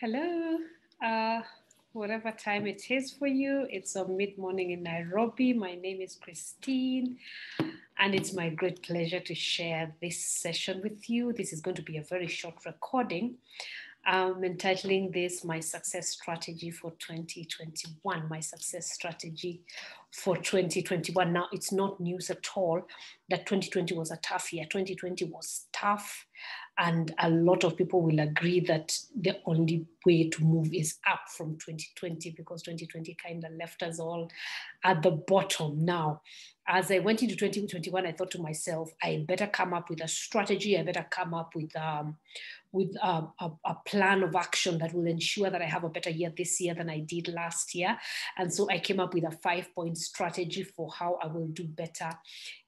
Hello, uh, whatever time it is for you, it's a mid-morning in Nairobi. My name is Christine, and it's my great pleasure to share this session with you. This is going to be a very short recording. I'm entitling this My Success Strategy for 2021. My Success Strategy for 2021. Now, it's not news at all that 2020 was a tough year. 2020 was tough. And a lot of people will agree that the only way to move is up from 2020 because 2020 kind of left us all at the bottom. Now, as I went into 2021, I thought to myself, I better come up with a strategy. I better come up with a plan of action that will ensure that I have a better year this year than I did last year. And so I came up with a 5-point strategy for how I will do better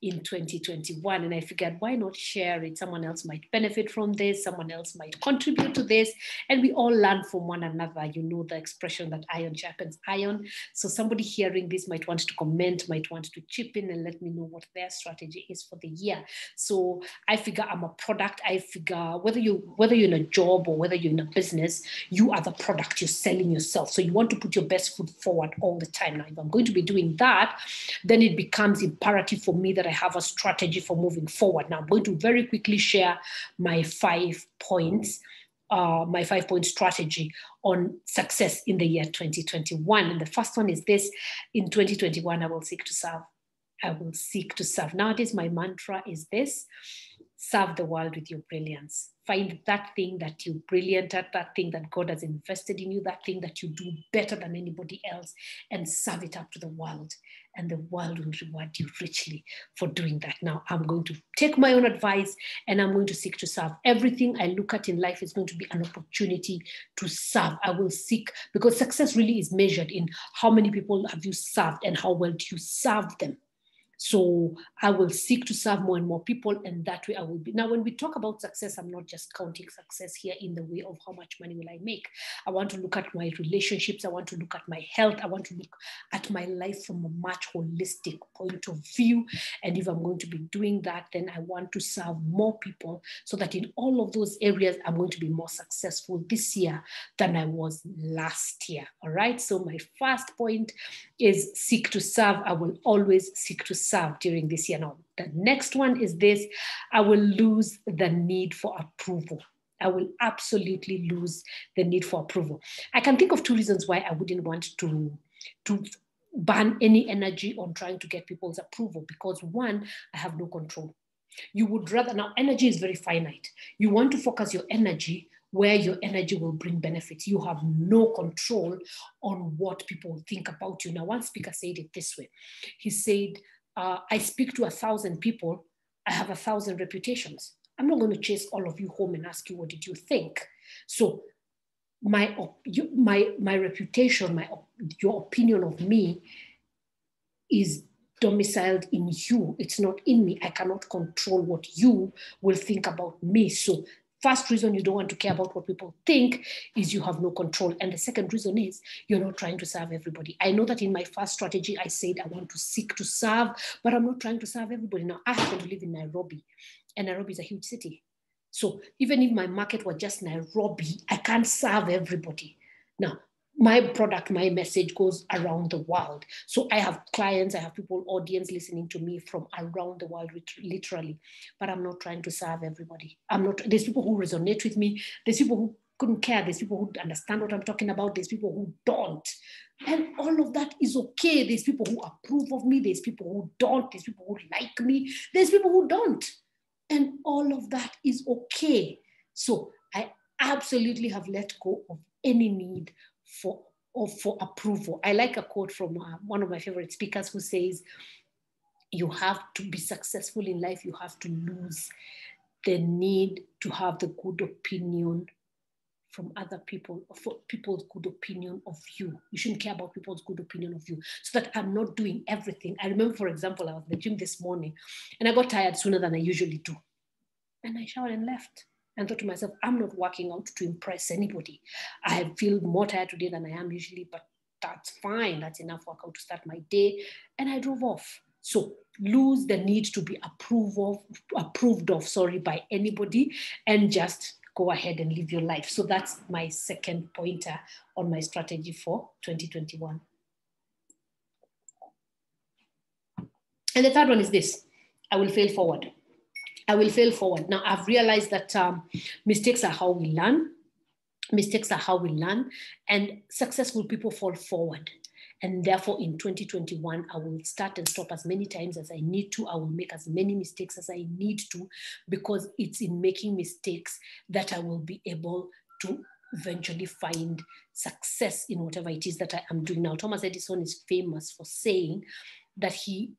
in 2021. And I figured, why not share it? Someone else might benefit from this. Someone else might contribute to this. And we all learn from one another. You know the expression that iron sharpens iron. So somebody hearing this might want to comment, might want to chip in and let me know what their strategy is for the year. So I figure I'm a product. I figure whether you're in a job or whether you're in a business, you are the product. You're selling yourself. So you want to put your best foot forward all the time. Now, if I'm going to be doing that, then it becomes imperative for me that I have a strategy for moving forward. Now, I'm going to very quickly share my 5 points. My 5-point strategy on success in the year 2021. And the first one is this: in 2021, I will seek to serve. I will seek to serve. Nowadays, my mantra is this: serve the world with your brilliance. Find that thing that you're brilliant at, that thing that God has invested in you, that thing that you do better than anybody else, and serve it up to the world. And the world will reward you richly for doing that. Now, I'm going to take my own advice and I'm going to seek to serve. Everything I look at in life is going to be an opportunity to serve. I will seek, because success really is measured in how many people have you served and how well do you serve them. So I will seek to serve more and more people, and that way I will be. Now, when we talk about success, I'm not just counting success here in the way of how much money will I make. I want to look at my relationships. I want to look at my health. I want to look at my life from a much holistic point of view. And if I'm going to be doing that, then I want to serve more people so that in all of those areas, I'm going to be more successful this year than I was last year. All right. So my first point is seek to serve. I will always seek to serve during this year. Now, the next one is this: I will lose the need for approval. I will absolutely lose the need for approval. I can think of 2 reasons why I wouldn't want to burn any energy on trying to get people's approval. Because one, I have no control. You would rather, now energy is very finite. You want to focus your energy where your energy will bring benefits. You have no control on what people think about you. Now, one speaker said it this way. He said, I speak to 1,000 people. I have 1,000 reputations. I'm not going to chase all of you home and ask you, what did you think? So my reputation, your opinion of me is domiciled in you. It's not in me. I cannot control what you will think about me. So first reason you don't want to care about what people think is you have no control. And the second reason is you're not trying to serve everybody. I know that in my first strategy, I said I want to seek to serve, but I'm not trying to serve everybody. Now, I happen to live in Nairobi, and Nairobi is a huge city. So even if my market were just Nairobi, I can't serve everybody. Now, my product, my message goes around the world. So I have clients, I have people, audience listening to me from around the world, literally. But I'm not trying to serve everybody. There's people who resonate with me. There's people who couldn't care. There's people who understand what I'm talking about. There's people who don't. And all of that is okay. There's people who approve of me. There's people who don't. There's people who like me. There's people who don't. And all of that is okay. So I absolutely have let go of any need for approval. I like a quote from one of my favorite speakers who says, you have to be successful in life. You have to lose the need to have the good opinion from other people, for people's good opinion of you. You shouldn't care about people's good opinion of you, so that I'm not doing everything. I remember, for example, I was in the gym this morning and I got tired sooner than I usually do. And I showered and left and thought to myself, I'm not working out to impress anybody. I feel more tired today than I am usually, but that's fine. That's enough workout to start my day. And I drove off. So lose the need to be approved of by anybody, and just go ahead and live your life. So that's my second pointer on my strategy for 2021. And the third one is this: I will fail forward. I will fail forward. Now, I've realized that mistakes are how we learn. Mistakes are how we learn, and successful people fall forward. And therefore, in 2021, I will start and stop as many times as I need to. I will make as many mistakes as I need to, because it's in making mistakes that I will be able to eventually find success in whatever it is that I am doing now. Thomas Edison is famous for saying that he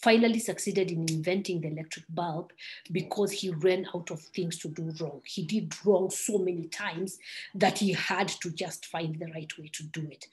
finally succeeded in inventing the electric bulb because he ran out of things to do wrong. He did wrong so many times that he had to just find the right way to do it.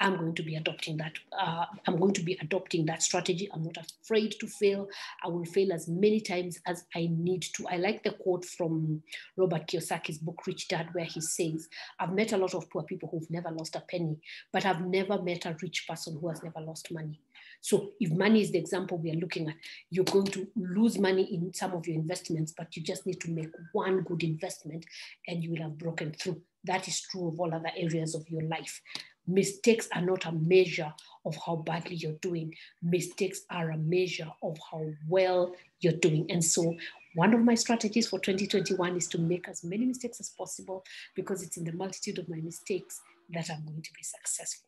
I'm going to be adopting that. I'm going to be adopting that strategy. I'm not afraid to fail. I will fail as many times as I need to. I like the quote from Robert Kiyosaki's book, Rich Dad, where he says, I've met a lot of poor people who've never lost a penny, but I've never met a rich person who has never lost money. So if money is the example we are looking at, you're going to lose money in some of your investments, but you just need to make one good investment and you will have broken through. That is true of all other areas of your life. Mistakes are not a measure of how badly you're doing. Mistakes are a measure of how well you're doing. And so one of my strategies for 2021 is to make as many mistakes as possible, because it's in the multitude of my mistakes that I'm going to be successful.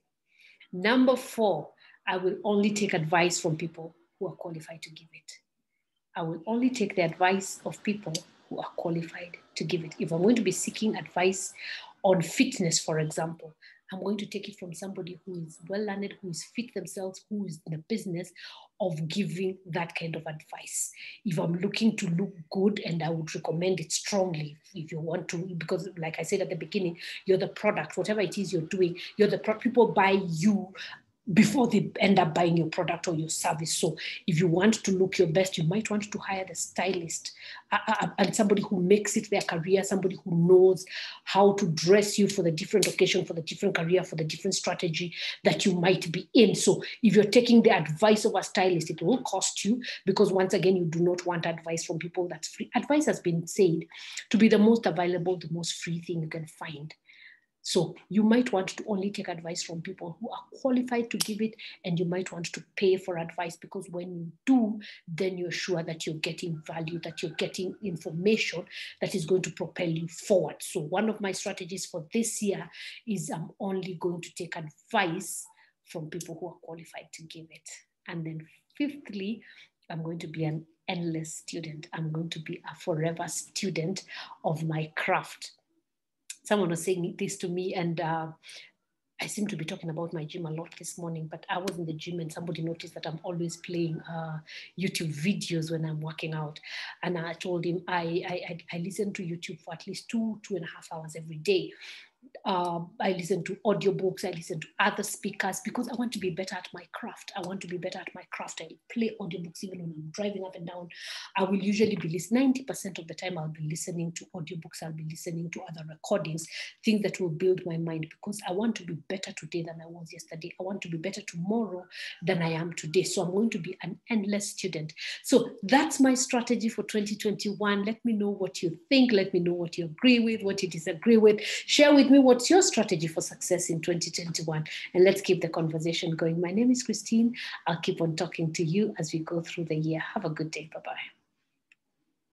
Number 4, I will only take advice from people who are qualified to give it. I will only take the advice of people who are qualified to give it. If I'm going to be seeking advice on fitness, for example, I'm going to take it from somebody who is well-learned, who is fit themselves, who is in the business of giving that kind of advice. If I'm looking to look good, and I would recommend it strongly if you want to, because like I said at the beginning, you're the product, whatever it is you're doing, you're the people buy you before they end up buying your product or your service. So if you want to look your best, you might want to hire the stylist and somebody who makes it their career, somebody who knows how to dress you for the different occasion, for the different career, for the different strategy that you might be in. So if you're taking the advice of a stylist, it will cost you, because once again, you do not want advice from people that's free. Advice has been said to be the most available, the most free thing you can find. So you might want to only take advice from people who are qualified to give it, and you might want to pay for advice, because when you do, then you're sure that you're getting value, that you're getting information that is going to propel you forward. So one of my strategies for this year is I'm only going to take advice from people who are qualified to give it. And then fifthly, I'm going to be an endless student. I'm going to be a forever student of my craft. Someone was saying this to me, and I seem to be talking about my gym a lot this morning, but I was in the gym and somebody noticed that I'm always playing YouTube videos when I'm working out. And I told him I listen to YouTube for at least 2.5 hours every day. I listen to audiobooks, I listen to other speakers, because I want to be better at my craft. I want to be better at my craft. I play audiobooks even when I'm driving up and down. I will usually be listening, 90% of the time I'll be listening to audiobooks, I'll be listening to other recordings, things that will build my mind, because I want to be better today than I was yesterday. I want to be better tomorrow than I am today. So I'm going to be an endless student. So that's my strategy for 2021. Let me know what you think. Let me know what you agree with, what you disagree with. Share with me what's your strategy for success in 2021, and let's keep the conversation going. My name is Christine. I'll keep on talking to you as we go through the year. Have a good day. Bye-bye.